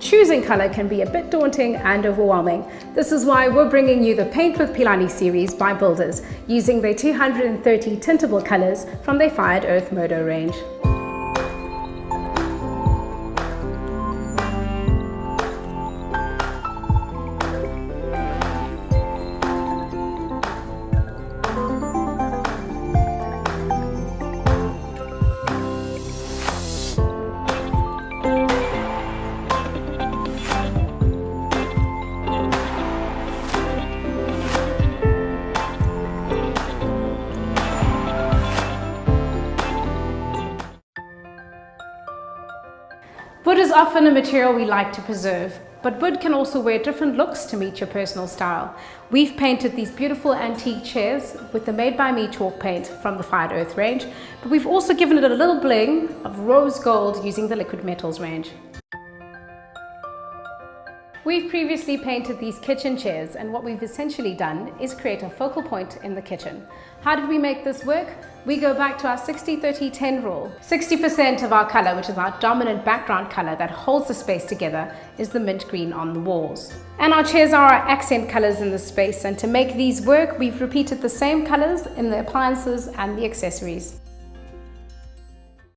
Choosing color can be a bit daunting and overwhelming. This is why we're bringing you the Paint with Pilani series by builders, using their 230 tintable colors from their Fired Earth Modo range. Wood is often a material we like to preserve, but wood can also wear different looks to meet your personal style. We've painted these beautiful antique chairs with the Made by Me chalk paint from the Fired Earth range, but we've also given it a little bling of rose gold using the Liquid Metals range. We've previously painted these kitchen chairs, and what we've essentially done is create a focal point in the kitchen. How did we make this work? We go back to our 60-30-10 rule. 60% of our color, which is our dominant background color that holds the space together, is the mint green on the walls. And our chairs are our accent colors in the space, and to make these work, we've repeated the same colors in the appliances and the accessories.